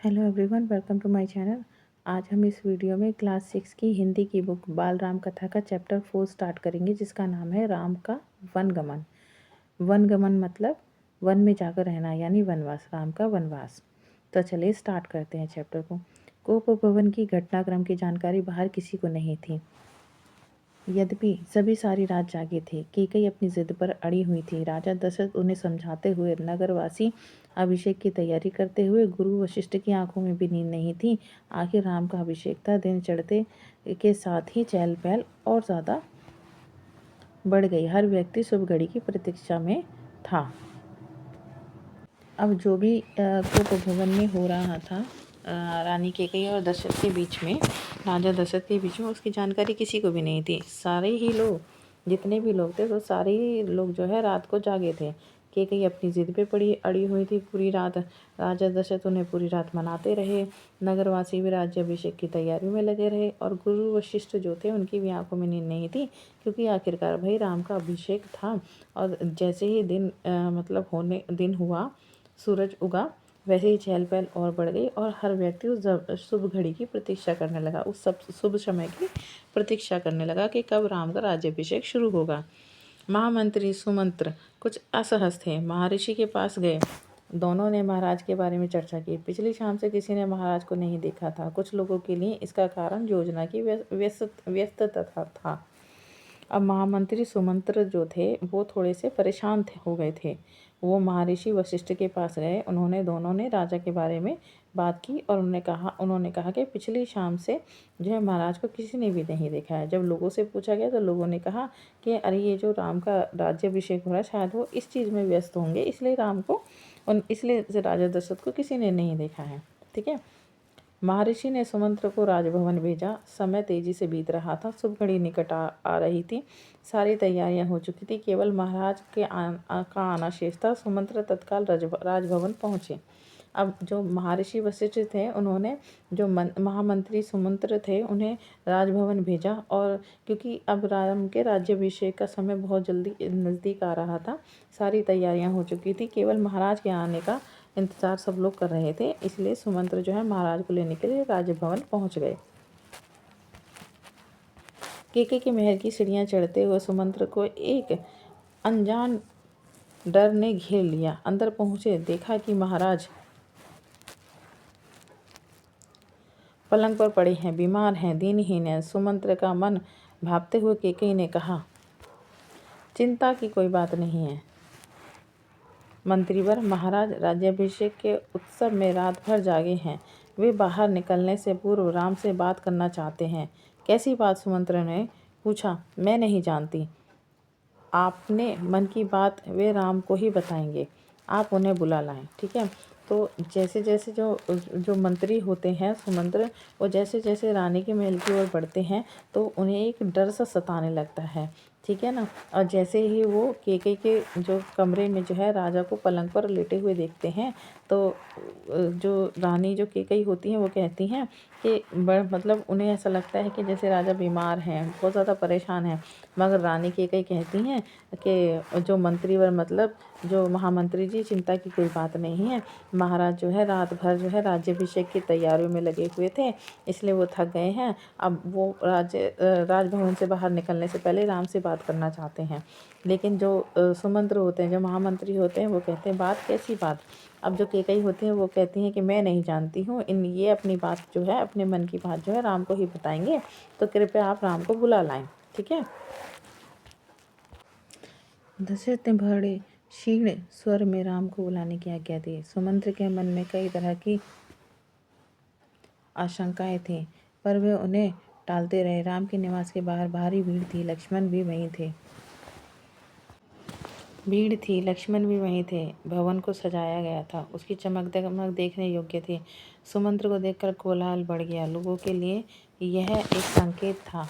Hello everyone, welcome to my channel. आज हम इस वीडियो में क्लास 6 की हिंदी की बुक बाल राम कथा का चैप्टर 4 स्टार्ट करेंगे, जिसका नाम है राम का वनगमन। वनगमन मतलब वन में जाकर रहना, यानी वनवास, राम का वनवास। तो चलिए स्टार्ट करते हैं चैप्टर को। कोप भवन की घटनाक्रम की जानकारी बाहर किसी को नहीं थी। यद्यपि सभी सारी रात जागे थे। कैकेयी अपनी जिद पर अड़ी हुई थी। राजा दशरथ उन्हें समझाते हुए, नगरवासी अभिषेक की तैयारी करते हुए, गुरु वशिष्ठ की आंखों में भी नींद नहीं थी। आखिर राम का अभिषेक था। दिन चढ़ते के साथ ही चहल पहल और ज़्यादा बढ़ गई। हर व्यक्ति शुभ घड़ी की प्रतीक्षा में था। अब जो भी कोप भवन में हो रहा था रानी कैकेयी और दशरथ के बीच में, राजा दशरथ के बीच में, उसकी जानकारी किसी को भी नहीं थी। सारे ही लोग, जितने भी लोग थे, वो सारे ही लोग जो है रात को जागे थे। कैकेयी अपनी जिद पे अड़ी हुई थी पूरी रात। राजा दशरथ उन्हें पूरी रात मनाते रहे। नगरवासी भी राज्याभिषेक की तैयारी में लगे रहे और गुरु वशिष्ठ जो थे, उनकी भी आंखों में नींद नहीं थी, क्योंकि आखिरकार भाई राम का अभिषेक था। और जैसे ही दिन हुआ, सूरज उगा, वैसे ही चहल पहल और बढ़ गई और हर व्यक्ति उस शुभ घड़ी की प्रतीक्षा करने लगा, उस सब शुभ समय की प्रतीक्षा करने लगा कि कब राम का राज्याभिषेक शुरू होगा। महामंत्री सुमंत्र कुछ असहज थे। महर्षि के पास गए। दोनों ने महाराज के बारे में चर्चा की। पिछली शाम से किसी ने महाराज को नहीं देखा था। कुछ लोगों के लिए इसका कारण योजना की व्यस्तता था। अब महामंत्री सुमंत्र जो थे, वो थोड़े से परेशान हो गए थे। वो महर्षि वशिष्ठ के पास गए। दोनों ने राजा के बारे में बात की और उन्होंने कहा कि पिछली शाम से जो है महाराज को किसी ने भी नहीं देखा है। जब लोगों से पूछा गया तो लोगों ने कहा कि अरे, ये जो राम का राज्याभिषेक हो रहा है, शायद वो इस चीज़ में व्यस्त होंगे, इसलिए राजा दशरथ को किसी ने नहीं देखा है। ठीक है। महर्षि ने सुमंत्र को राजभवन भेजा। समय तेजी से बीत रहा था। शुभ घड़ी निकट आ रही थी। सारी तैयारियां हो चुकी थी। केवल महाराज का आना शेष था। सुमंत्र तत्काल राजभवन पहुंचे। अब जो महर्षि वशिष्ठ थे, उन्होंने जो महामंत्री सुमंत्र थे, उन्हें राजभवन भेजा। और क्योंकि अब राम के राज्याभिषेक का समय बहुत जल्दी नज़दीक आ रहा था, सारी तैयारियां हो चुकी थी। केवल महाराज के आने का इंतजार सब लोग कर रहे थे। इसलिए सुमंत्र जो है महाराज को लेने के लिए राजभवन पहुंच गए। कैकेयी के महल की सीढ़ियां चढ़ते हुए सुमंत्र को एक अनजान डर ने घेर लिया। अंदर पहुंचे, देखा कि महाराज पलंग पर पड़े हैं, बीमार हैं, दीनहीन हैं। सुमंत्र का मन भापते हुए कैकेयी ने कहा, चिंता की कोई बात नहीं है मंत्रीवर। महाराज राज्याभिषेक के उत्सव में रात भर जागे हैं। वे बाहर निकलने से पूर्व राम से बात करना चाहते हैं। कैसी बात? सुमंत्र ने पूछा। मैं नहीं जानती। आपने मन की बात वे राम को ही बताएंगे। आप उन्हें बुला लाएं। ठीक है। तो जैसे जैसे जो मंत्री होते हैं सुमंत्र, वो जैसे जैसे रानी के महल की ओर बढ़ते हैं तो उन्हें एक डर सा सताने लगता है। ठीक है ना। और जैसे ही वो कैकेयी के जो कमरे में जो है राजा को पलंग पर लेटे हुए देखते हैं, तो जो रानी जो कैकेयी होती हैं, वो कहती हैं कि मतलब उन्हें ऐसा लगता है कि जैसे राजा बीमार हैं, बहुत ज़्यादा परेशान हैं। मगर रानी कैकेयी कहती हैं कि जो मंत्रीवर मतलब जो महामंत्री जी, चिंता की कोई बात नहीं है। महाराज जो है रात भर जो है राज्याभिषेक की तैयारियों में लगे हुए थे, इसलिए वो थक गए हैं। अब वो राजभवन से बाहर निकलने से पहले राम से बात करना चाहते हैं। लेकिन जो सुमंत्र होते हैं, जो महामंत्री होते हैं, वो कहते हैं, बात कैसी बात? अब जो कैकेयी होती है वो कहती हैं कि मैं नहीं जानती हूँ, ये अपनी बात जो है, अपने मन की बात जो है राम को ही बताएंगे, तो कृपया आप राम को बुला लाएं। ठीक है। दशरथ ने बड़े क्षीण स्वर में राम को बुलाने की आज्ञा दी। सुमंत्र के मन में कई तरह की आशंकाएं थीं, पर वे उन्हें टालते रहे। राम के निवास के बाहर भारी भीड़ थी। लक्ष्मण भी वहीं थे। भवन को सजाया गया था। उसकी चमक दमक देखने योग्य थी। सुमंत्र को देखकर कोलाहल बढ़ गया। लोगों के लिए यह एक संकेत था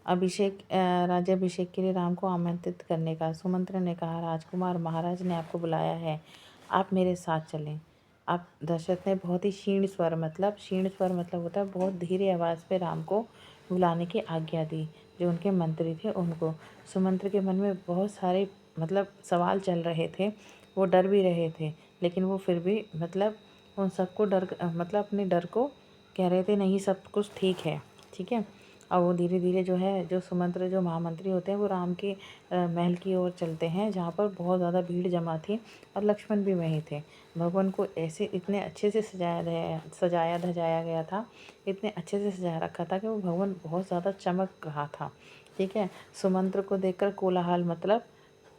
राज्याभिषेक के लिए राम को आमंत्रित करने का। सुमंत्र ने कहा, राजकुमार, महाराज ने आपको बुलाया है, आप मेरे साथ चलें। अब दशरथ ने बहुत ही क्षीण स्वर मतलब होता है बहुत धीरे आवाज़ पे राम को बुलाने की आज्ञा दी। जो उनके मंत्री थे उनको। सुमंत्र के मन में बहुत सारे मतलब सवाल चल रहे थे। वो डर भी रहे थे। लेकिन वो फिर भी मतलब उन सबको मतलब अपने डर को कह रहे थे नहीं सब कुछ ठीक है, ठीक है। और वो धीरे धीरे जो है जो सुमंत्र जो महामंत्री होते हैं वो राम के महल की ओर चलते हैं, जहाँ पर बहुत ज़्यादा भीड़ जमा थी और लक्ष्मण भी वहीं थे। भवन को ऐसे इतने अच्छे से सजाया धजाया गया था, इतने अच्छे से सजा रखा था कि वो भवन बहुत ज़्यादा चमक रहा था, ठीक है। सुमंत्र को देखकर कोलाहल मतलब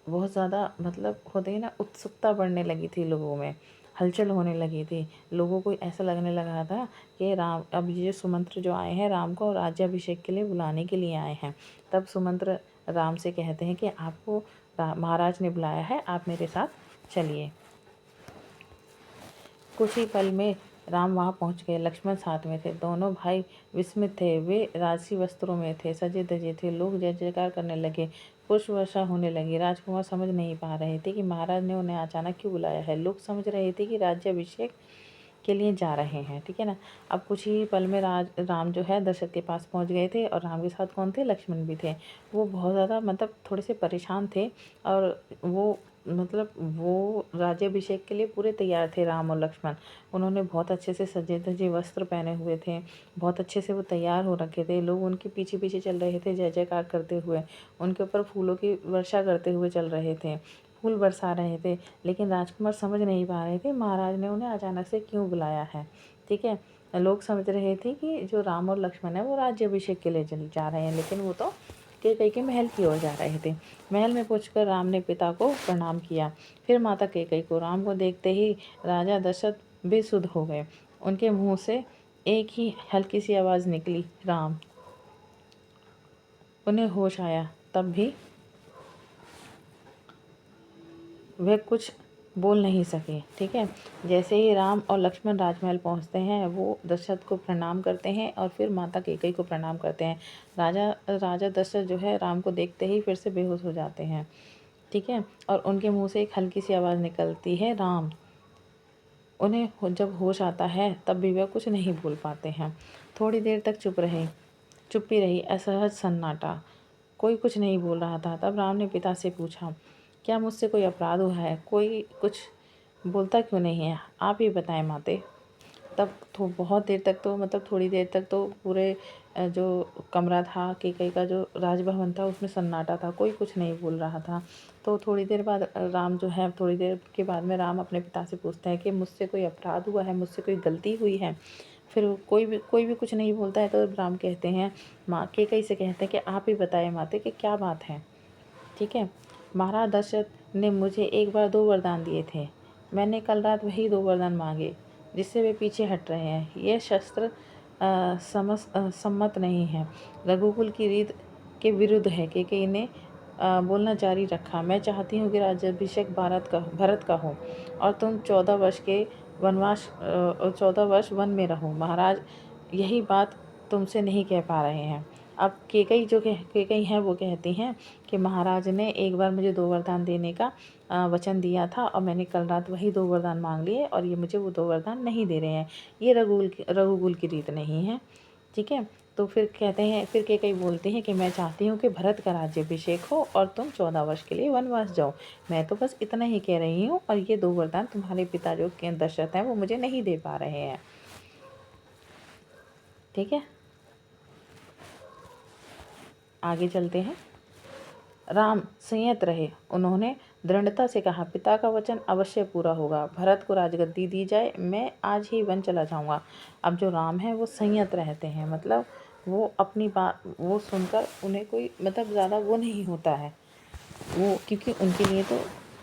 बहुत ज़्यादा मतलब होते ही ना, उत्सुकता बढ़ने लगी थी लोगों में, हलचल होने लगी थी। लोगों को ऐसा लगने लगा था कि राम अब ये सुमंत्र जो आए हैं राम को राज्याभिषेक के लिए बुलाने के लिए आए हैं। तब सुमंत्र राम से कहते हैं कि आपको महाराज ने बुलाया है, आप मेरे साथ चलिए। कुछ ही पल में राम वहाँ पहुँच गए। लक्ष्मण साथ में थे। दोनों भाई विस्मित थे। वे राजसी वस्त्रों में थे, सजे धजे थे। लोग जय जयकार करने लगे, पुष्प वर्षा होने लगी। राजकुमार समझ नहीं पा रहे थे कि महाराज ने उन्हें अचानक क्यों बुलाया है। लोग समझ रहे थे कि राज्याभिषेक के लिए जा रहे हैं, ठीक है ना। अब कुछ ही पल में राम जो है दशरथ के पास पहुंच गए थे, और राम के साथ कौन थे, लक्ष्मण भी थे। वो बहुत ज़्यादा मतलब थोड़े से परेशान थे, और वो राज्याभिषेक के लिए पूरे तैयार थे राम और लक्ष्मण। उन्होंने बहुत अच्छे से सजे धजे वस्त्र पहने हुए थे, बहुत अच्छे से वो तैयार हो रखे थे। लोग उनके पीछे पीछे चल रहे थे जय जयकार करते हुए, उनके ऊपर फूलों की वर्षा करते हुए चल रहे थे, फूल बरसा रहे थे। लेकिन राजकुमार समझ नहीं पा रहे थे महाराज ने उन्हें अचानक से क्यों बुलाया है, ठीक है। लोग समझ रहे थे कि जो राम और लक्ष्मण है वो राज्याभिषेक के लिए चल जा रहे हैं, लेकिन वो तो कैकई के महल की ओर जा रहे थे। महल में पहुंचकर राम ने पिता को प्रणाम किया, फिर माता कैकई को। राम को देखते ही राजा दशरथ बेसुध हो गए। उनके मुंह से एक ही हल्की सी आवाज़ निकली, राम। उन्हें होश आया, तब भी वह कुछ बोल नहीं सके, ठीक है। जैसे ही राम और लक्ष्मण राजमहल पहुंचते हैं, वो दशरथ को प्रणाम करते हैं और फिर माता कैकई को प्रणाम करते हैं। राजा दशरथ जो है राम को देखते ही फिर से बेहोश हो जाते हैं, ठीक है। और उनके मुंह से एक हल्की सी आवाज़ निकलती है, राम। उन्हें जब होश आता है तब भी वह कुछ नहीं बोल पाते हैं। थोड़ी देर तक चुप्पी रही, असहज सन्नाटा। कोई कुछ नहीं बोल रहा था। तब राम ने पिता से पूछा, क्या मुझसे कोई अपराध हुआ है? कोई कुछ बोलता क्यों नहीं है? आप ही बताएं माते। तब तो बहुत देर तक तो मतलब थोड़ी देर तक तो पूरे जो कमरा था कैकई का, जो राजभवन था, उसमें सन्नाटा था, कोई कुछ नहीं बोल रहा था। तो थोड़ी देर बाद राम जो है, थोड़ी देर के बाद में राम अपने पिता से पूछते हैं कि मुझसे कोई अपराध हुआ है, मुझसे कोई गलती हुई है? फिर कोई भी कुछ नहीं बोलता है। तो राम कहते हैं, माँ कैकई से कहते हैं कि आप ही बताएं माते कि क्या बात है, ठीक है। महाराज दशरथ ने मुझे एक बार 2 वरदान दिए थे। मैंने कल रात वही 2 वरदान मांगे, जिससे वे पीछे हट रहे हैं। ये शस्त्र सम्मत नहीं है, रघुकुल की रीत के विरुद्ध है। कैकेयी ने बोलना जारी रखा, मैं चाहती हूँ कि राज्याभिषेक भरत का हो, और तुम 14 वर्ष वन में रहो। महाराज यही बात तुमसे नहीं कह पा रहे हैं। अब कैकई हैं वो कहती हैं कि महाराज ने एक बार मुझे 2 वरदान देने का वचन दिया था, और मैंने कल रात वही 2 वरदान मांग लिए, और ये मुझे वो 2 वरदान नहीं दे रहे हैं। ये रघुकुल की रीत नहीं है, ठीक है। तो फिर कहते हैं, फिर कैकई बोलते हैं कि मैं चाहती हूँ कि भरत का राज्याभिषेक हो और तुम 14 वर्ष के लिए वनवास जाओ। मैं तो बस इतना ही कह रही हूँ, और ये 2 वरदान तुम्हारे पिता जो के दशरथ हैं वो मुझे नहीं दे पा रहे हैं, ठीक है। आगे चलते हैं। राम संयत रहे। उन्होंने दृढ़ता से कहा, पिता का वचन अवश्य पूरा होगा। भरत को राजगद्दी दी जाए, मैं आज ही वन चला जाऊंगा। अब जो राम है वो संयत रहते हैं, मतलब वो अपनी बात वो सुनकर उन्हें कोई मतलब ज़्यादा वो नहीं होता है वो, क्योंकि उनके लिए तो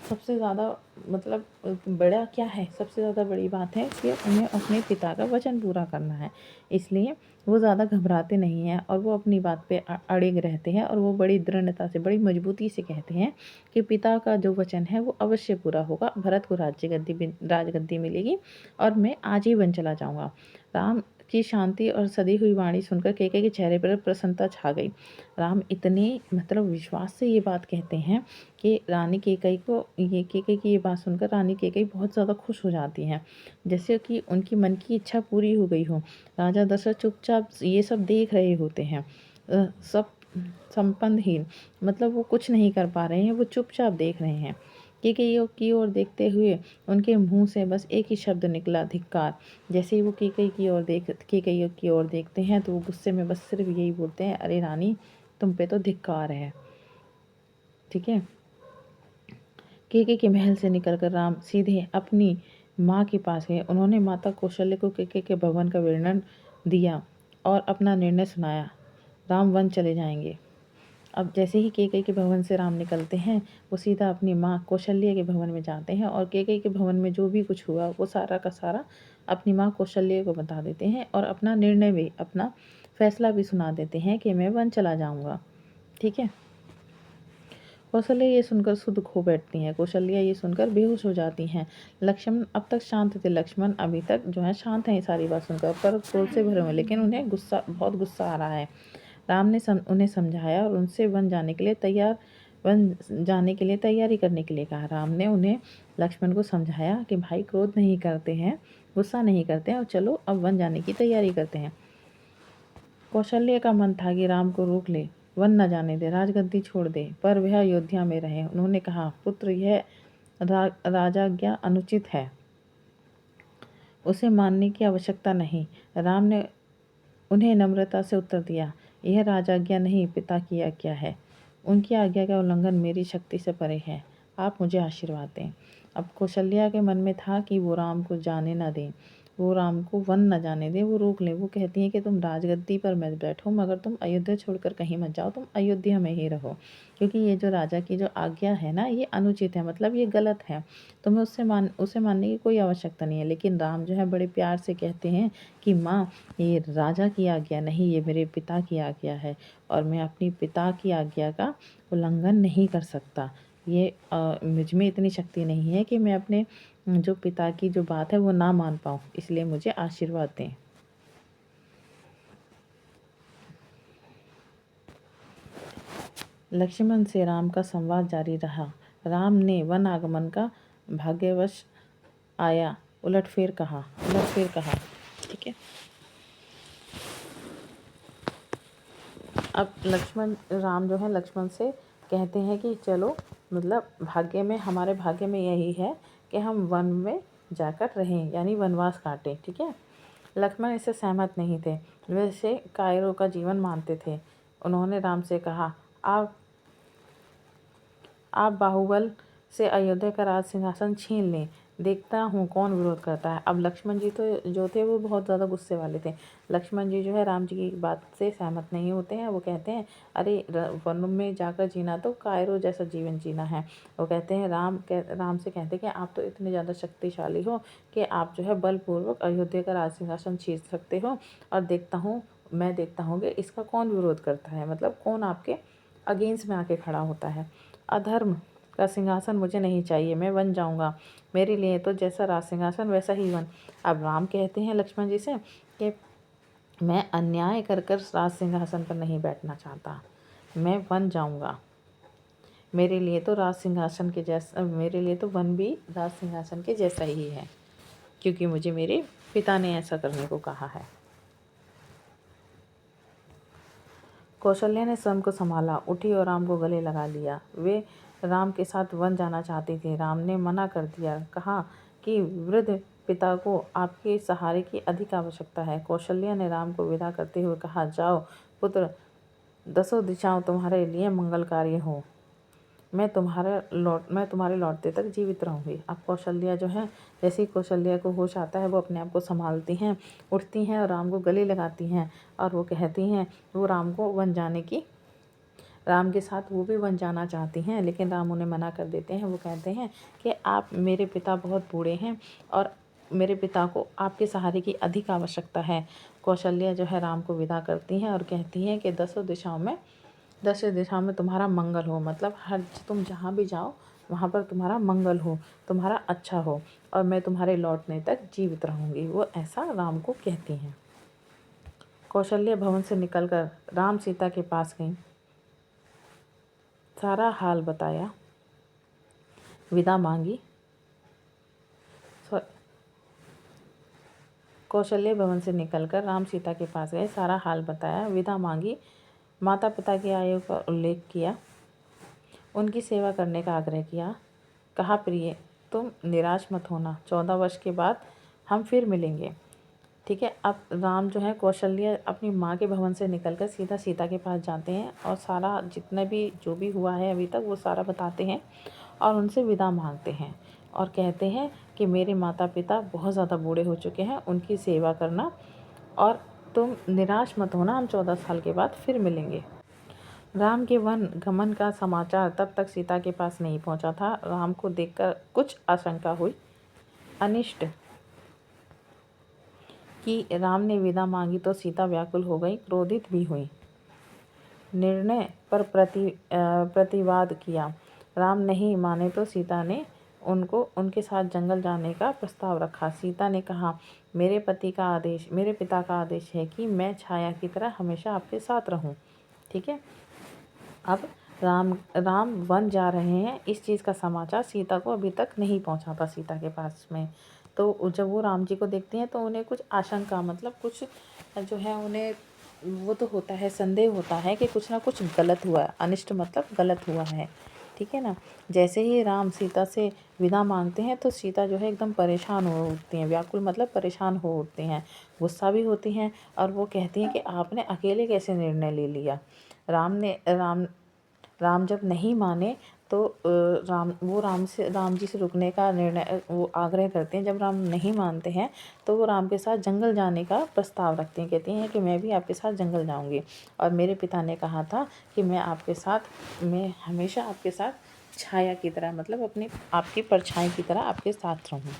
सबसे ज़्यादा मतलब बड़ा क्या है, सबसे ज़्यादा बड़ी बात है कि उन्हें अपने पिता का वचन पूरा करना है। इसलिए वो ज़्यादा घबराते नहीं हैं, और वो अपनी बात पे अड़िग रहते हैं, और वो बड़ी दृढ़ता से, बड़ी मजबूती से कहते हैं कि पिता का जो वचन है वो अवश्य पूरा होगा। भरत को राजगद्दी मिलेगी, और मैं आज ही वन चला जाऊँगा। राम की शांति और सदी हुई वाणी सुनकर कैकई के चेहरे पर प्रसन्नता छा गई। राम इतने मतलब विश्वास से ये बात कहते हैं कि कैकई की ये बात सुनकर रानी कैकई बहुत ज़्यादा खुश हो जाती हैं, जैसे कि उनकी मन की इच्छा पूरी हो गई हो। राजा दशरथ चुपचाप ये सब देख रहे होते हैं, सब संपन्नहीन, मतलब वो कुछ नहीं कर पा रहे हैं, वो चुपचाप देख रहे हैं, केकई की ओर देखते हुए उनके मुंह से बस एक ही शब्द निकला, धिक्कार। जैसे ही वो केकई की ओर देखते हैं तो वो गुस्से में बस सिर्फ यही बोलते हैं, अरे रानी, तुम पे तो धिक्कार है। ठीक है। केके के महल से निकलकर राम सीधे अपनी माँ के पास गए। उन्होंने माता कौशल्य को केके के भवन का वर्णन दिया और अपना निर्णय सुनाया। राम वन चले जाएंगे। अब जैसे ही केकई के भवन से राम निकलते हैं, वो सीधा अपनी माँ कौशल्य के भवन में जाते हैं और केकई के भवन में जो भी कुछ हुआ वो सारा का सारा अपनी माँ कौशल्य को बता देते हैं और अपना निर्णय भी, अपना फैसला भी सुना देते हैं कि मैं वन चला जाऊँगा। ठीक है। कौशल्या ये सुनकर सुध खो बैठती हैं। कौशल्या ये सुनकर बेहोश हो जाती हैं। लक्ष्मण अब तक शांत थे। लक्ष्मण अभी तक जो है शांत हैं ये सारी बात सुनकर, पर क्रोध से भरे हुए, लेकिन उन्हें बहुत गुस्सा आ रहा है। राम ने उन्हें समझाया और उनसे वन जाने के लिए तैयारी करने के लिए कहा। राम ने उन्हें, लक्ष्मण को समझाया कि भाई क्रोध नहीं करते हैं, गुस्सा नहीं करते हैं, और चलो अब वन जाने की तैयारी करते हैं। कौशल्य का मन था कि राम को रोक ले, वन न जाने दे, राजगद्दी छोड़ दे, पर वह अयोध्या में रहे। उन्होंने कहा, पुत्र, यह राजाज्ञा अनुचित है, उसे मानने की आवश्यकता नहीं। राम ने उन्हें नम्रता से उत्तर दिया, यह राजाज्ञा नहीं, पिता की आज्ञा है। उनकी आज्ञा का उल्लंघन मेरी शक्ति से परे है। आप मुझे आशीर्वाद दें। अब कौशल्या के मन में था कि वो राम को जाने न दें, वो राम को वन न जाने दें, वो रोक लें। वो कहती हैं कि तुम राजगद्दी पर मत बैठो, मगर तुम अयोध्या छोड़कर कहीं मत जाओ, तुम अयोध्या में ही रहो, क्योंकि ये जो राजा की जो आज्ञा है ना, ये अनुचित है, मतलब ये गलत है। तुम्हें उसे मानने की कोई आवश्यकता नहीं है। लेकिन राम जो है बड़े प्यार से कहते हैं कि माँ, ये राजा की आज्ञा नहीं, ये मेरे पिता की आज्ञा है और मैं अपनी पिता की आज्ञा का उल्लंघन नहीं कर सकता। ये मुझ में इतनी शक्ति नहीं है कि मैं अपने जो पिता की जो बात है वो ना मान पाऊँ, इसलिए मुझे आशीर्वाद दें। लक्ष्मण से राम का संवाद जारी रहा। राम ने वन आगमन का भाग्यवश आया उलटफेर कहा। ठीक है। अब राम जो है लक्ष्मण से कहते हैं कि चलो, मतलब हमारे भाग्य में यही है कि हम वन में जाकर रहें, यानी वनवास काटें। ठीक है। लक्ष्मण इससे सहमत नहीं थे। वे इसे कायरों का जीवन मानते थे। उन्होंने राम से कहा, आप बाहुबल से अयोध्या का राज सिंहासन छीन लें, देखता हूँ कौन विरोध करता है। अब लक्ष्मण जी तो जो थे वो बहुत ज़्यादा गुस्से वाले थे। लक्ष्मण जी जो है राम जी की बात से सहमत नहीं होते हैं। वो कहते हैं, अरे वन में जाकर जीना तो कायरों जैसा जीवन जीना है। वो कहते हैं, राम से कहते हैं कि आप तो इतने ज़्यादा शक्तिशाली हो कि आप जो है बलपूर्वक अयोध्या का राज सिंहासन छीन सकते हो, और मैं देखता हूँ कि इसका कौन विरोध करता है, मतलब कौन आपके अगेंस्ट में आके खड़ा होता है। अधर्म का सिंहासन मुझे नहीं चाहिए, मैं वन जाऊंगा। मेरे लिए तो जैसा राज सिंहासन वैसा ही वन। अब राम कहते हैं लक्ष्मण जी से कि मैं अन्याय कर राज सिंहासन पर नहीं बैठना चाहता, मैं वन जाऊंगा। मेरे लिए तो वन भी राज सिंहासन के जैसा ही है, क्योंकि मुझे मेरे पिता ने ऐसा करने को कहा है। कौशल्या ने स्वयं को संभाला, उठी और राम को गले लगा लिया। वे राम के साथ वन जाना चाहती थी। राम ने मना कर दिया, कहा कि वृद्ध पिता को आपके सहारे की अधिक आवश्यकता है। कौशल्या ने राम को विदा करते हुए कहा, जाओ पुत्र, 10 दिशाओं तुम्हारे लिए मंगलकारी हो। मैं तुम्हारे लौटते तक जीवित रहूंगी। अब कौशल्या जो है, जैसे ही कौशल्या को होश आता है, वो अपने आप को संभालती हैं, उठती हैं और राम को गले लगाती हैं, और वो कहती हैं, वो राम के साथ वो भी वन जाना चाहती हैं, लेकिन राम उन्हें मना कर देते हैं। वो कहते हैं कि आप, मेरे पिता बहुत बूढ़े हैं और मेरे पिता को आपके सहारे की अधिक आवश्यकता है। कौशल्या जो है राम को विदा करती हैं और कहती हैं कि 10 दिशाओं में तुम्हारा मंगल हो, मतलब तुम जहाँ भी जाओ वहाँ पर तुम्हारा मंगल हो, तुम्हारा अच्छा हो, और मैं तुम्हारे लौटने तक जीवित रहूँगी। वो ऐसा राम को कहती हैं। कौशल्या भवन से निकलकर राम सीता के पास गई, सारा हाल बताया, विदा मांगी। कौशल्या भवन से निकलकर राम सीता के पास गए, सारा हाल बताया, विदा मांगी, माता पिता की आयु का उल्लेख किया, उनकी सेवा करने का आग्रह किया, कहा, प्रिय तुम निराश मत होना, 14 वर्ष के बाद हम फिर मिलेंगे। ठीक है। अब राम जो है कौशल्या अपनी माँ के भवन से निकलकर सीधा सीता के पास जाते हैं और सारा जितना भी जो भी हुआ है अभी तक वो सारा बताते हैं और उनसे विदा मांगते हैं और कहते हैं कि मेरे माता पिता बहुत ज़्यादा बूढ़े हो चुके हैं, उनकी सेवा करना और तुम निराश मत होना, हम 14 साल के बाद फिर मिलेंगे। राम के वन गमन का समाचार तब तक सीता के पास नहीं पहुंचा था। राम को देखकर कुछ आशंका हुई। अनिष्ट कि राम ने विदा मांगी तो सीता व्याकुल हो गई, क्रोधित भी हुई। निर्णय पर प्रतिवाद किया। राम नहीं माने तो सीता ने उनके साथ जंगल जाने का प्रस्ताव रखा। सीता ने कहा, मेरे पिता का आदेश है कि मैं छाया की तरह हमेशा आपके साथ रहूं। ठीक है। अब राम वन जा रहे हैं, इस चीज़ का समाचार सीता को अभी तक नहीं पहुंचा था सीता के पास में। तो जब वो राम जी को देखते हैं तो उन्हें कुछ आशंका, मतलब कुछ जो है उन्हें वो तो होता है, संदेह होता है कि कुछ ना कुछ गलत हुआ है। अनिष्ट मतलब गलत हुआ है। ठीक है ना। जैसे ही राम सीता से विदा मांगते हैं तो सीता जो है एकदम परेशान हो उठती हैं। व्याकुल मतलब परेशान हो उठती हैं, गुस्सा भी होती हैं और वो कहती हैं कि आपने अकेले कैसे निर्णय ले लिया। राम जब नहीं माने तो राम जी से रुकने का निर्णय वो आग्रह करते हैं। जब राम नहीं मानते हैं तो वो राम के साथ जंगल जाने का प्रस्ताव रखते हैं। कहती हैं कि मैं भी आपके साथ जंगल जाऊंगी और मेरे पिता ने कहा था कि मैं हमेशा आपके साथ छाया की तरह, मतलब आपकी परछाई की तरह आपके साथ रहूं।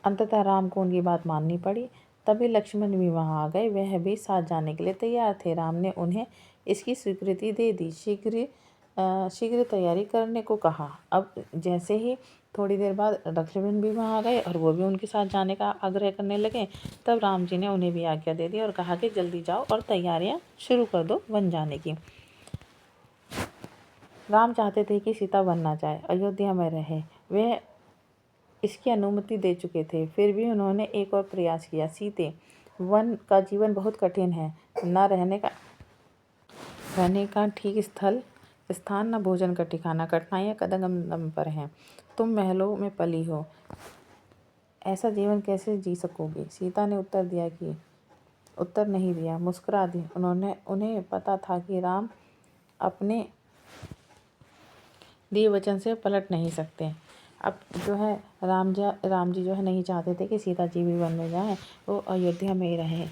अंततः राम को उनकी बात माननी पड़ी। तभी लक्ष्मण भी वहाँ आ गए, वह भी साथ जाने के लिए तैयार थे। राम ने उन्हें इसकी स्वीकृति दे दी, शीघ्र तैयारी करने को कहा। अब जैसे ही थोड़ी देर बाद लक्ष्मण भी वहाँ आ गए और वो भी उनके साथ जाने का आग्रह करने लगे, तब राम जी ने उन्हें भी आज्ञा दे दी और कहा कि जल्दी जाओ और तैयारियाँ शुरू कर दो वन जाने की। राम चाहते थे कि सीता वन ना जाए, अयोध्या में रहे। वह इसकी अनुमति दे चुके थे, फिर भी उन्होंने एक और प्रयास किया। सीते, वन का जीवन बहुत कठिन है, न रहने का ठीक स्थान, न भोजन का ठिकाना, कठिनाइयाँ कदम कदम पर हैं। तुम महलों में पली हो, ऐसा जीवन कैसे जी सकोगी। सीता ने उत्तर नहीं दिया, मुस्कुरा दी। उन्हें पता था कि राम अपने दिए वचन से पलट नहीं सकते। अब जो है राम जी जो है नहीं चाहते थे कि सीता जी भी वन में जाएं, वो अयोध्या में ही रहें।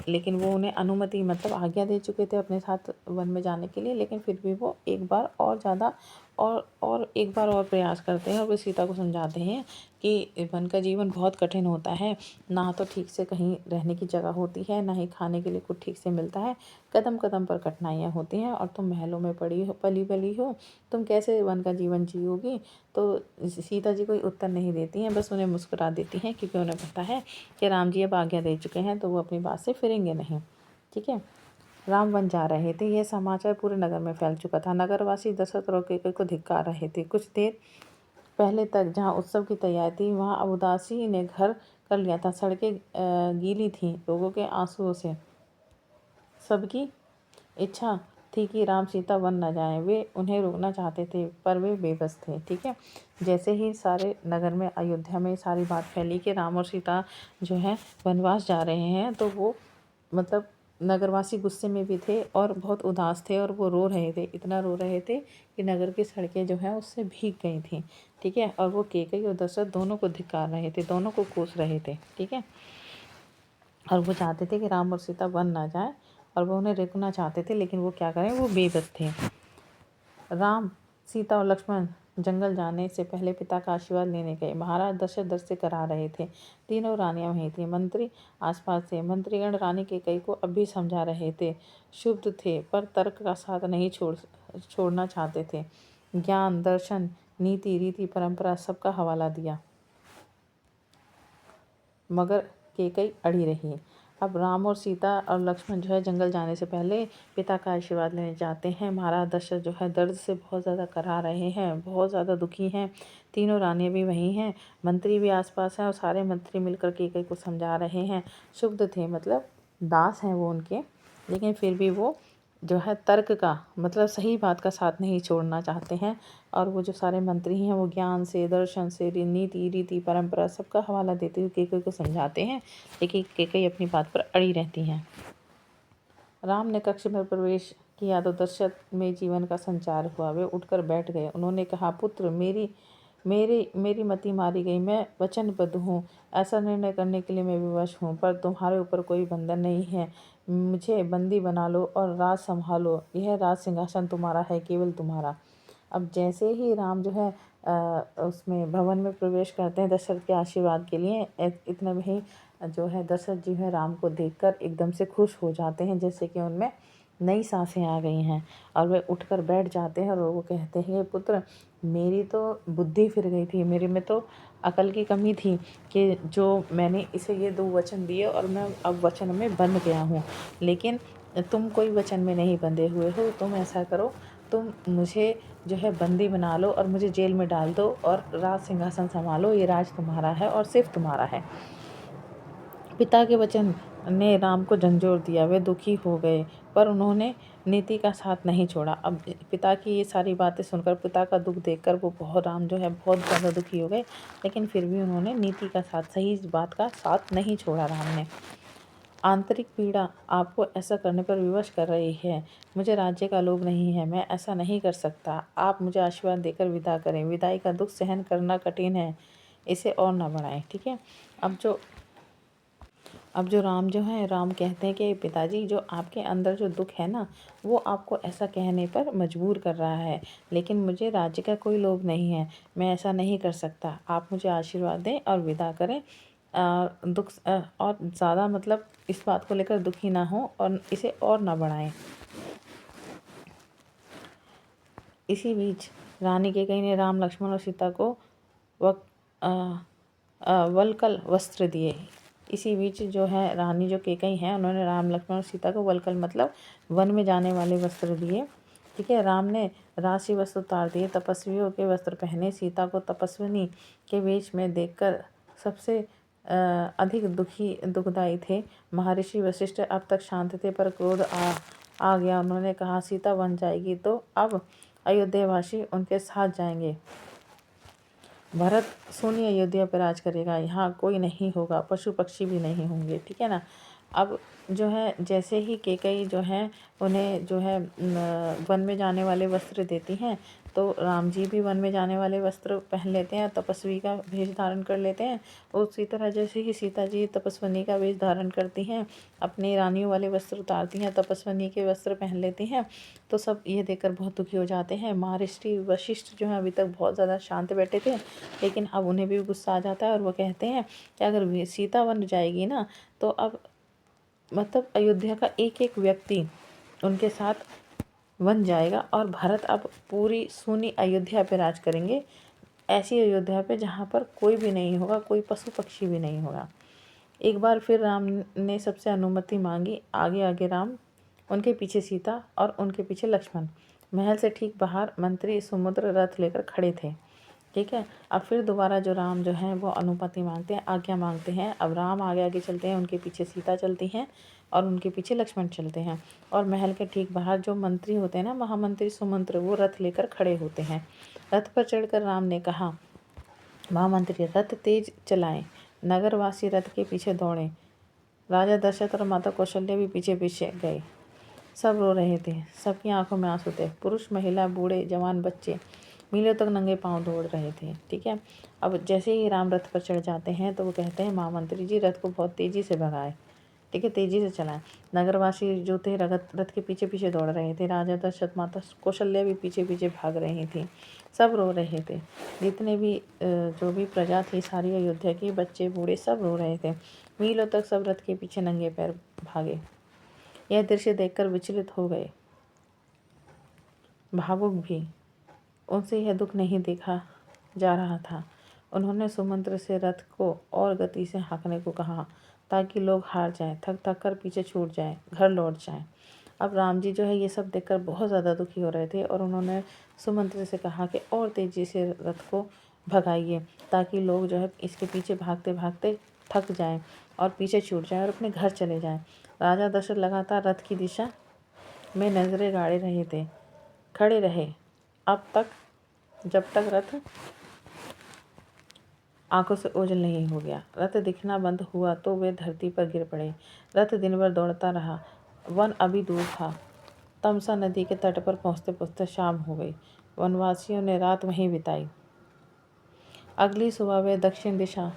लेकिन वो उन्हें अनुमति, मतलब आज्ञा दे चुके थे अपने साथ वन में जाने के लिए, लेकिन फिर भी वो एक बार और प्रयास करते हैं और वे सीता को समझाते हैं कि वन का जीवन बहुत कठिन होता है, ना तो ठीक से कहीं रहने की जगह होती है, ना ही खाने के लिए कुछ ठीक से मिलता है, कदम कदम पर कठिनाइयाँ होती हैं और तुम महलों में पली बली हो, तुम कैसे वन का जीवन जियोगी। तो सीता जी कोई उत्तर नहीं देती हैं, बस उन्हें मुस्कुरा देती हैं, क्योंकि उन्हें पता है कि राम जी अब आज्ञा दे चुके हैं तो वो अपनी बात से फिरेंगे नहीं। ठीक है। राम वन जा रहे थे, यह समाचार पूरे नगर में फैल चुका था। नगरवासी दशरथ और कैकेयी को धिक्कार रहे थे। कुछ देर पहले तक जहाँ उत्सव की तैयारी थी वहाँ अब उदासी ने घर कर लिया था। सड़कें गीली थीं लोगों के आंसुओं से। सबकी इच्छा थी कि राम सीता वन न जाएं। वे उन्हें रोकना चाहते थे पर वे बेबस थे। ठीक है। जैसे ही सारे नगर में, अयोध्या में सारी बात फैली कि राम और सीता जो है वनवास जा रहे हैं, तो वो मतलब नगरवासी गुस्से में भी थे और बहुत उदास थे और वो रो रहे थे, इतना रो रहे थे कि नगर की सड़कें जो हैं उससे भीग गई थी। ठीक है। और वो कैकेयी और दशरथ दोनों को धिक्कार रहे थे, दोनों को कोस रहे थे। ठीक है। और वो चाहते थे कि राम और सीता वन ना जाए और वो उन्हें रोकना चाहते थे, लेकिन वो क्या करें, वो बेबस थे। राम, सीता और लक्ष्मण जंगल जाने से पहले पिता का आशीर्वाद लेने गए। महाराज दशरथ दर से करा रहे थे। तीनों रानियां वहीं थी, मंत्री आसपास थे। मंत्रीगण रानी कैकेयी को अब भी समझा रहे थे। शुभ थे पर तर्क का साथ नहीं छोड़ना चाहते थे। ज्ञान, दर्शन, नीति, रीति, परंपरा सबका हवाला दिया, मगर कैकेयी अड़ी रही। अब राम और सीता और लक्ष्मण जो है जंगल जाने से पहले पिता का आशीर्वाद लेने जाते हैं। महाराज दशरथ जो है दर्द से बहुत ज़्यादा करा रहे हैं, बहुत ज़्यादा दुखी हैं। तीनों रानियाँ भी वहीं हैं, मंत्री भी आसपास हैं और सारे मंत्री मिलकर कैकेयी को समझा रहे हैं। शुभ थे, मतलब दास हैं वो उनके, लेकिन फिर भी वो जो है तर्क का मतलब सही बात का साथ नहीं छोड़ना चाहते हैं। और वो जो सारे मंत्री हैं वो ज्ञान से, दर्शन से, नीति रीति परंपरा सबका हवाला देते हुए केकई को समझाते हैं, लेकिन केकई अपनी बात पर अड़ी रहती हैं। राम ने कक्ष में प्रवेश किया तो दशरथ में जीवन का संचार हुआ। वे उठकर बैठ गए। उन्होंने कहा, पुत्र, मेरी मेरी मेरी मति मारी गई। मैं वचनबद्ध हूँ। ऐसा निर्णय करने के लिए मैं विवश हूँ, पर तुम्हारे ऊपर कोई बंधन नहीं है। मुझे बंदी बना लो और राज संभालो। यह राज सिंहासन तुम्हारा है, केवल तुम्हारा। अब जैसे ही राम जो है उसमें भवन में प्रवेश करते हैं दशरथ के आशीर्वाद के लिए, इतने में ही जो है दशरथ जी है राम को देखकर एकदम से खुश हो जाते हैं, जैसे कि उनमें नई सांसें आ गई हैं। और वे उठकर बैठ जाते हैं और वो कहते हैं, पुत्र, मेरी तो बुद्धि फिर गई थी, मेरे में तो अकल की कमी थी कि जो मैंने इसे ये 2 वचन दिए और मैं अब वचन में बंध गया हूँ। लेकिन तुम कोई वचन में नहीं बंधे हुए हो। तुम ऐसा करो, तुम मुझे जो है बंदी बना लो और मुझे जेल में डाल दो और राज सिंहासन संभालो। ये राज तुम्हारा है और सिर्फ तुम्हारा है। पिता के वचन ने राम को झंझोर दिया। वे दुखी हो गए, पर उन्होंने नीति का साथ नहीं छोड़ा। अब पिता की ये सारी बातें सुनकर, पिता का दुख देखकर वो राम जो है बहुत ज़्यादा दुखी हो गए, लेकिन फिर भी उन्होंने नीति का साथ, सही बात का साथ नहीं छोड़ा राम ने। आंतरिक पीड़ा आपको ऐसा करने पर विवश कर रही है। मुझे राज्य का लोभ नहीं है, मैं ऐसा नहीं कर सकता। आप मुझे आशीर्वाद देकर विदा करें। विदाई का दुख सहन करना कठिन है, इसे और ना बढ़ाएं। ठीक है। अब जो राम जो है, राम कहते हैं कि पिताजी, जो आपके अंदर जो दुख है ना, वो आपको ऐसा कहने पर मजबूर कर रहा है, लेकिन मुझे राज्य का कोई लोभ नहीं है, मैं ऐसा नहीं कर सकता। आप मुझे आशीर्वाद दें और विदा करें। दुख और ज़्यादा मतलब इस बात को लेकर दुखी ना हो और इसे और ना बढ़ाएं। इसी बीच रानी केकई ने राम, लक्ष्मण और सीता को वल्कल वस्त्र दिए। इसी बीच जो है रानी जो केकई हैं, उन्होंने राम, लक्ष्मण और सीता को वल्कल मतलब वन में जाने वाले वस्त्र दिए। ठीक है। राम ने राशि वस्त्र उतार दिए, तपस्वियों के वस्त्र पहने। सीता को तपस्विनी के वेश में देखकर सबसे अधिक दुखदाई थे। महर्षि वशिष्ठ अब तक शांत थे, पर क्रोध आ गया। उन्होंने कहा, सीता बन जाएगी तो अब अयोध्यावासी उनके साथ जाएंगे। भरत सोनी अयोध्या पर राज करेगा, यहाँ कोई नहीं होगा, पशु पक्षी भी नहीं होंगे। ठीक है ना। अब जो है जैसे ही केकई जो है उन्हें जो है वन में जाने वाले वस्त्र देती हैं, तो राम जी भी वन में जाने वाले वस्त्र पहन लेते हैं, तपस्वी का वेश धारण कर लेते हैं। उसी तरह जैसे ही सीता जी तपस्विनी का वेश धारण करती हैं, अपनी रानियों वाले वस्त्र उतारती हैं, तपस्विनी के वस्त्र पहन लेती हैं, तो सब ये देखकर बहुत दुखी हो जाते हैं। महर्षि वशिष्ठ जो है अभी तक बहुत ज़्यादा शांत बैठे थे, लेकिन अब उन्हें भी गुस्सा आ जाता है और वो कहते हैं कि अगर सीता वन जाएगी ना, तो अब मतलब अयोध्या का एक एक व्यक्ति उनके साथ वन जाएगा और भरत अब पूरी सूनी अयोध्या पे राज करेंगे। ऐसी अयोध्या पे जहाँ पर कोई भी नहीं होगा, कोई पशु पक्षी भी नहीं होगा। एक बार फिर राम ने सबसे अनुमति मांगी। आगे आगे राम, उनके पीछे सीता और उनके पीछे लक्ष्मण। महल से ठीक बाहर मंत्री सुमुद्र रथ लेकर खड़े थे। ठीक है। अब फिर दोबारा जो राम जो हैं वो अनुमति मांगते हैं, आज्ञा मांगते हैं। अब राम आगे आगे चलते हैं, उनके पीछे सीता चलती हैं और उनके पीछे लक्ष्मण चलते हैं। और महल के ठीक बाहर जो मंत्री होते हैं ना, महामंत्री सुमंत्र, वो रथ लेकर खड़े होते हैं। रथ पर चढ़कर राम ने कहा, महामंत्री, रथ तेज चलाएं। नगरवासी रथ के पीछे दौड़े। राजा दशरथ और माता कौशल्या भी पीछे पीछे गए। सब रो रहे थे, सबकी आंखों में आंसू थे। पुरुष, महिला, बूढ़े, जवान, बच्चे मीलों तक नंगे पांव दौड़ रहे थे। ठीक है। अब जैसे ही राम रथ पर चढ़ जाते हैं, तो वो कहते हैं, महामंत्री जी, रथ को बहुत तेज़ी से भगाए। ठीक है, तेज़ी से चलाएं। नगरवासी जो थे रथ के पीछे पीछे दौड़ रहे थे। राजा दशरथ, माता कौशल्या भी पीछे पीछे भाग रही थी। सब रो रहे थे। जितने भी जो भी प्रजा थी सारी अयोध्या की, बच्चे बूढ़े सब रो रहे थे। मीलों तक सब रथ के पीछे नंगे पैर भागे। यह दृश्य देखकर विचलित हो गए, भावुक भी। उनसे यह दुख नहीं देखा जा रहा था। उन्होंने सुमंत्र से रथ को और गति से हाँकने को कहा, ताकि लोग हार जाएं, थक थक कर पीछे छूट जाएं, घर लौट जाएं। अब राम जी जो है ये सब देखकर बहुत ज़्यादा दुखी हो रहे थे और उन्होंने सुमंत्र से कहा कि और तेज़ी से रथ को भगाइए, ताकि लोग जो है इसके पीछे भागते भागते थक जाएं और पीछे छूट जाएं और अपने घर चले जाएं। राजा दशरथ लगातार रथ की दिशा में नजरें गाड़े रहे थे, खड़े रहे अब तक, जब तक रथ आंखों से ओझल नहीं हो गया। रथ दिखना बंद हुआ तो वे धरती पर गिर पड़े। रथ दिन भर दौड़ता रहा। वन अभी दूर था। तमसा नदी के तट पर पहुंचते पहुंचते शाम हो गई। वनवासियों ने रात वहीं बिताई। अगली सुबह वे दक्षिण दिशा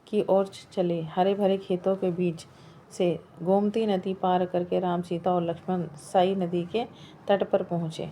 की ओर चले। हरे भरे खेतों के बीच से गोमती नदी पार करके राम, सीता और लक्ष्मण साई नदी के तट पर पहुंचे।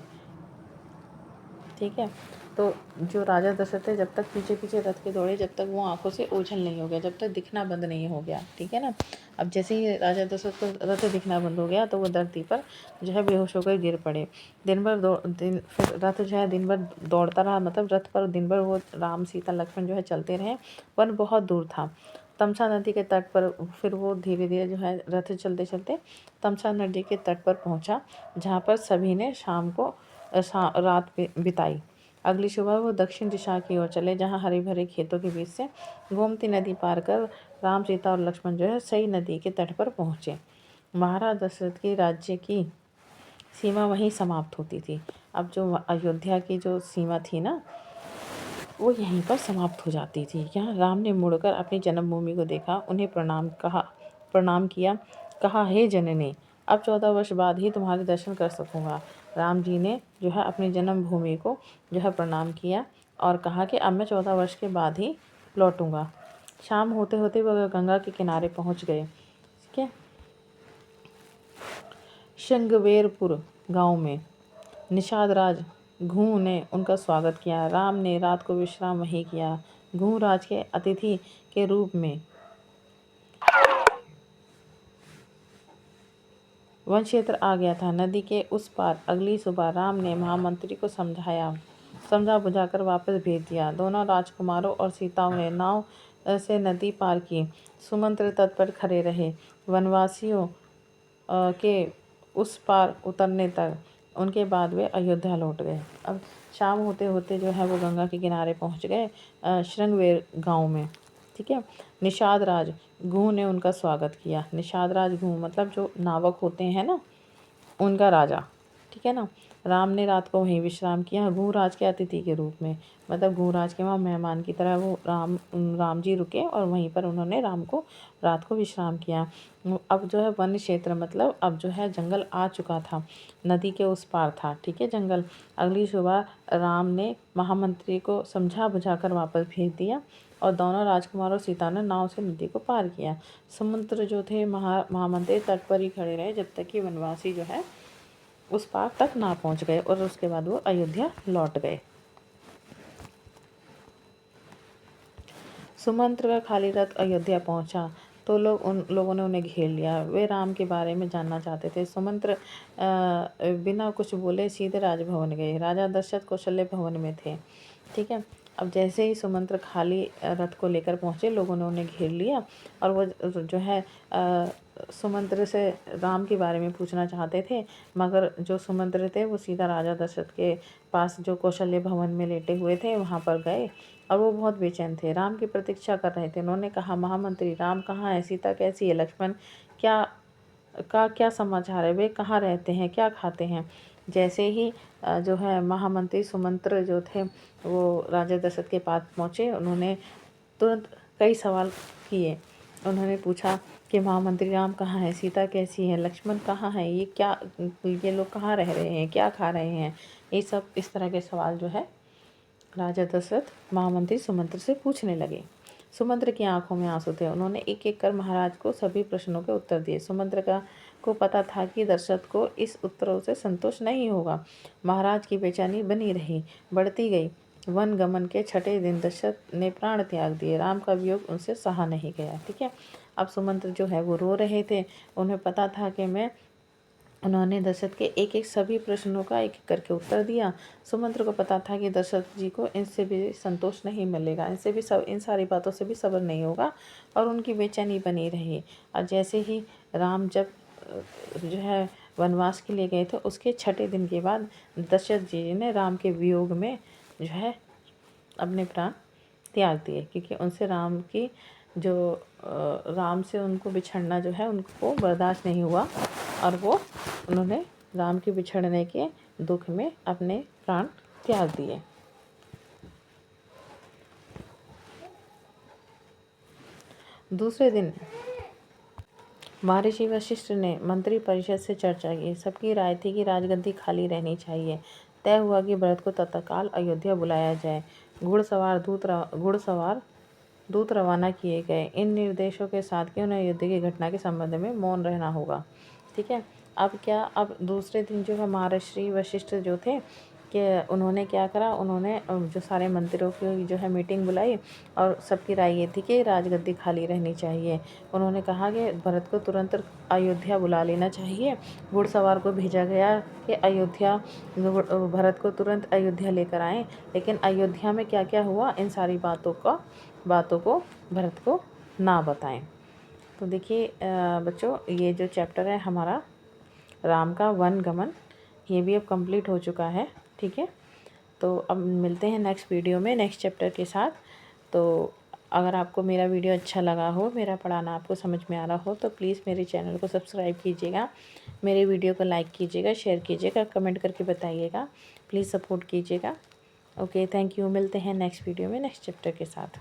ठीक है, तो जो राजा दशरथ थे जब तक पीछे पीछे रथ के दौड़े, जब तक वो आंखों से ओझल नहीं हो गया, जब तक दिखना बंद नहीं हो गया। ठीक है ना। अब जैसे ही राजा दशरथ को रथ दिखना बंद हो गया तो वो धरती पर जो है बेहोश होकर गिर पड़े। फिर रथ जो है दिन भर दौड़ता रहा, मतलब रथ पर दिन भर वो राम, सीता, लक्ष्मण जो है चलते रहे। वन बहुत दूर था। तमसा नदी के तट पर फिर वो धीरे धीरे जो है रथ चलते चलते तमसा नदी के तट पर पहुंचा, जहाँ पर सभी ने शाम को रात बिताई। अगली सुबह वो दक्षिण दिशा की ओर चले, जहाँ हरे भरे खेतों के बीच से गोमती नदी पार कर राम, सीता और लक्ष्मण जो है सई नदी के तट पर पहुँचे। महाराज दशरथ के राज्य की सीमा वहीं समाप्त होती थी। अब जो अयोध्या की जो सीमा थी ना, वो यहीं पर समाप्त हो जाती थी। यहाँ राम ने मुड़कर अपनी जन्मभूमि को देखा, उन्हें प्रणाम किया, कहा, हे जननी, अब 14 वर्ष बाद ही तुम्हारे दर्शन कर सकूँगा। राम जी ने जो है अपनी जन्मभूमि को जो है प्रणाम किया और कहा कि अब मैं 14 वर्ष के बाद ही लौटूंगा। शाम होते होते वह गंगा के किनारे पहुंच गए। ठीक है। श्रृंगवेरपुर गांव में निषाद राज घूँ ने उनका स्वागत किया। राम ने रात को विश्राम वहीं किया। घूँ राज के अतिथि के रूप में वन क्षेत्र आ गया था। नदी के उस पार अगली सुबह राम ने महामंत्री को समझा बुझाकर वापस भेज दिया। दोनों राजकुमारों और सीताओं ने नाव से नदी पार की। सुमंत्र तट पर खड़े रहे। वनवासियों के उस पार उतरने तक, उनके बाद वे अयोध्या लौट गए। अब शाम होते होते जो है वो गंगा के किनारे पहुंच गए, श्रृंगवेर गांव में। ठीक है। निषाद राज घू ने उनका स्वागत किया। निषाद राज घू मतलब जो नावक होते हैं ना, उनका राजा। ठीक है ना। राम ने रात को वहीं विश्राम किया, घूराज के अतिथि के रूप में, मतलब घूराज के वहाँ मेहमान की तरह वो राम जी रुके और वहीं पर उन्होंने राम को रात को विश्राम किया। अब जो है वन क्षेत्र, मतलब अब जो है जंगल आ चुका था, नदी के उस पार था। ठीक है, जंगल। अगली सुबह राम ने महामंत्री को समझा बुझाकर वापस भेज दिया और दोनों राजकुमार और सीता ने नाव से नदी को पार किया। समुद्र जो थे महामंत्री तट पर ही खड़े रहे जब तक कि वनवासी जो है उस पार तक ना पहुंच गए और उसके बाद वो अयोध्या लौट गए। सुमंत्र का खाली रथ अयोध्या पहुंचा तो उन लोगों ने उन्हें घेर लिया। वे राम के बारे में जानना चाहते थे। सुमंत्र बिना कुछ बोले सीधे राजभवन गए। राजा दशरथ कौशल्य भवन में थे। ठीक है। अब जैसे ही सुमंत्र खाली रथ को लेकर पहुंचे, लोगों ने उन्हें घेर लिया और वो जो है सुमंत्र से राम के बारे में पूछना चाहते थे, मगर जो सुमंत्र थे वो सीधा राजा दशरथ के पास जो कौशल्य भवन में लेटे हुए थे वहाँ पर गए और वो बहुत बेचैन थे, राम की प्रतीक्षा कर रहे थे। उन्होंने कहा, महामंत्री, राम कहाँ है? सीता कैसी है? लक्ष्मण क्या समाचार है? वे कहाँ रहते हैं? क्या खाते हैं? जैसे ही जो है महामंत्री सुमंत्र जो थे वो राजा दशरथ के पास पहुँचे, उन्होंने तुरंत कई सवाल किए। उन्होंने पूछा कि महामंत्री, राम कहाँ है? सीता कैसी है? लक्ष्मण कहाँ है? ये लोग कहाँ रह रहे हैं? क्या खा रहे हैं? ये सब इस तरह के सवाल जो है राजा दशरथ महामंत्री सुमंत्र से पूछने लगे। सुमंत्र की आंखों में आंसू थे। उन्होंने एक एक कर महाराज को सभी प्रश्नों के उत्तर दिए। सुमंत्र को पता था कि दशरथ को इस उत्तरों से संतोष नहीं होगा। महाराज की बेचैनी बनी रही, बढ़ती गई। वन गमन के 6ठे दिन दशरथ ने प्राण त्याग दिए। राम का वियोग उनसे सहा नहीं गया। ठीक है। अब सुमंत्र जो है वो रो रहे थे। उन्हें पता था कि उन्होंने दशरथ के एक एक सभी प्रश्नों का एक एक करके उत्तर दिया। सुमंत्र को पता था कि दशरथ जी को इनसे भी संतोष नहीं मिलेगा, इनसे भी इन सारी बातों से भी सब्र नहीं होगा और उनकी बेचैनी बनी रही। और जैसे ही राम जब जो है वनवास के लिए गए थे, उसके 6ठे दिन के बाद दशरथ जी ने राम के वियोग में जो है अपने प्राण त्याग दिए, क्योंकि उनसे राम से उनको बिछड़ना जो है उनको बर्दाश्त नहीं हुआ और उन्होंने राम के बिछड़ने के दुख में अपने प्राण त्याग दिए। दूसरे दिन महर्षि वशिष्ठ ने मंत्री परिषद से चर्चा की। सबकी राय थी कि राजगद्दी खाली रहनी चाहिए। तय हुआ कि भरत को तत्काल अयोध्या बुलाया जाए। घुड़सवार दूत रवाना किए गए इन निर्देशों के साथ कि उन्हें अयोध्या की घटना के संबंध में मौन रहना होगा। ठीक है। अब दूसरे दिन जो है महर्षि वशिष्ठ जो थे कि उन्होंने क्या करा, उन्होंने जो सारे मंत्रियों की जो है मीटिंग बुलाई और सबकी राय ये थी कि राजगद्दी खाली रहनी चाहिए। उन्होंने कहा कि भरत को तुरंत अयोध्या बुला लेना चाहिए। घुड़सवार को भेजा गया कि भरत को तुरंत अयोध्या लेकर आएँ। लेकिन अयोध्या में क्या क्या हुआ, इन सारी बातों को भरत को ना बताएं। तो देखिए बच्चों, ये जो चैप्टर है हमारा राम का वन गमन, ये भी अब कंप्लीट हो चुका है। ठीक है। तो अब मिलते हैं नेक्स्ट वीडियो में नेक्स्ट चैप्टर के साथ। तो अगर आपको मेरा वीडियो अच्छा लगा हो, मेरा पढ़ाना आपको समझ में आ रहा हो, तो प्लीज़ मेरे चैनल को सब्सक्राइब कीजिएगा, मेरे वीडियो को लाइक कीजिएगा, शेयर कीजिएगा, कमेंट करके बताइएगा। प्लीज़ सपोर्ट कीजिएगा। Okay, thank you. मिलते हैं नेक्स्ट वीडियो में नेक्स्ट चैप्टर के साथ।